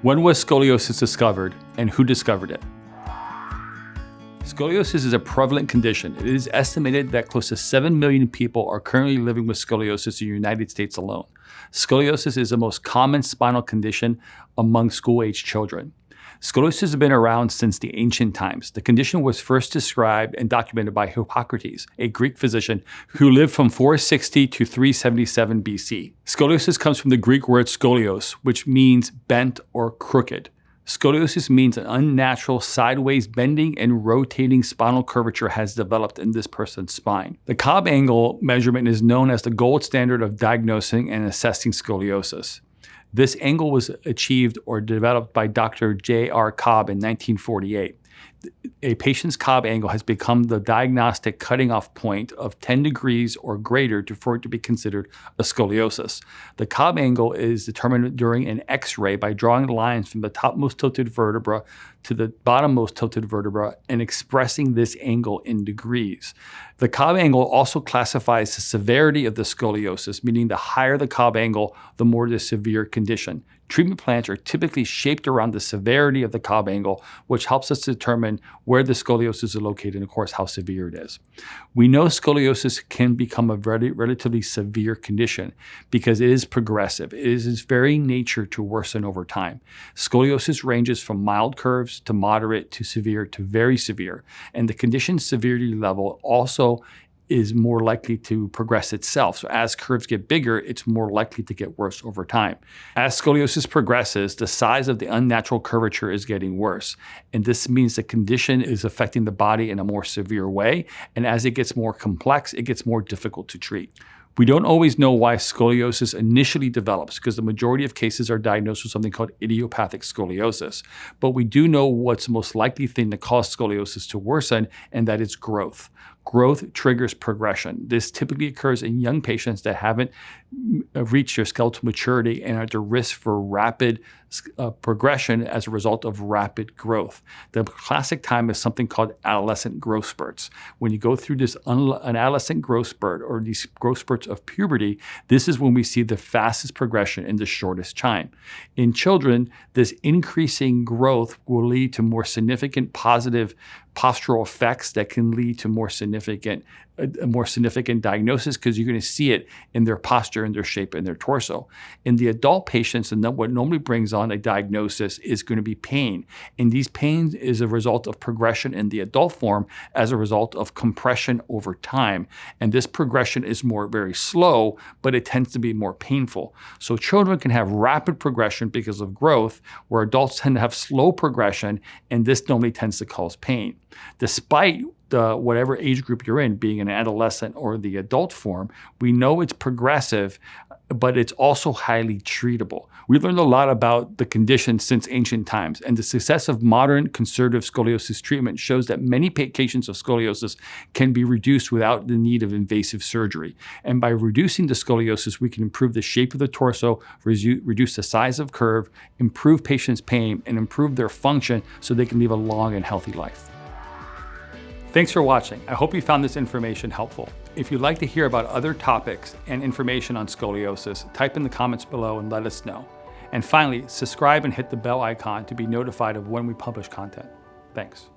When was scoliosis discovered and who discovered it? Scoliosis is a prevalent condition. It is estimated that close to 7 million people are currently living with scoliosis in the United States alone. Scoliosis is the most common spinal condition among school-age children. Scoliosis has been around since the ancient times. The condition was first described and documented by Hippocrates, a Greek physician who lived from 460 to 377 BC. Scoliosis comes from the Greek word scolios, which means bent or crooked. Scoliosis means an unnatural sideways bending and rotating spinal curvature has developed in this person's spine. The Cobb angle measurement is known as the gold standard of diagnosing and assessing scoliosis. This angle was achieved or developed by Dr. J.R. Cobb in 1948. A patient's Cobb angle has become the diagnostic cutting off point of 10 degrees or greater for it to be considered a scoliosis. The Cobb angle is determined during an X-ray by drawing lines from the topmost tilted vertebra to the bottommost tilted vertebra and expressing this angle in degrees. The Cobb angle also classifies the severity of the scoliosis, meaning the higher the Cobb angle, the more the severe condition. Treatment plans are typically shaped around the severity of the Cobb angle, which helps us determine where the scoliosis is located and, of course, how severe it is. We know scoliosis can become a relatively severe condition because it is progressive. It is its very nature to worsen over time. Scoliosis ranges from mild curves to moderate to severe to very severe, and the condition's severity level also is more likely to progress itself. So as curves get bigger, it's more likely to get worse over time. As scoliosis progresses, the size of the unnatural curvature is getting worse. And this means the condition is affecting the body in a more severe way. And as it gets more complex, it gets more difficult to treat. We don't always know why scoliosis initially develops because the majority of cases are diagnosed with something called idiopathic scoliosis. But we do know what's the most likely thing to cause scoliosis to worsen, and that is growth. Growth triggers progression. This typically occurs in young patients that haven't reached their skeletal maturity and are at risk for rapid progression as a result of rapid growth. The classic time is something called adolescent growth spurts. When you go through an adolescent growth spurt or these growth spurts of puberty, this is when we see the fastest progression in the shortest time. In children, this increasing growth will lead to more significant positive postural effects that can lead to more significant diagnosis because you're going to see it in their posture, in their shape, and their torso. In the adult patients, and what normally brings on a diagnosis is going to be pain. And these pains is a result of progression in the adult form as a result of compression over time. And this progression is very slow, but it tends to be more painful. So children can have rapid progression because of growth, where adults tend to have slow progression, and this normally tends to cause pain. Despite whatever age group you're in, being an adolescent or the adult form, we know it's progressive, but it's also highly treatable. We learned a lot about the condition since ancient times, and the success of modern conservative scoliosis treatment shows that many patients of scoliosis can be reduced without the need of invasive surgery. And by reducing the scoliosis, we can improve the shape of the torso, reduce the size of curve, improve patients' pain, and improve their function so they can live a long and healthy life. Thanks for watching. I hope you found this information helpful. If you'd like to hear about other topics and information on scoliosis, type in the comments below and let us know. And finally, subscribe and hit the bell icon to be notified of when we publish content. Thanks.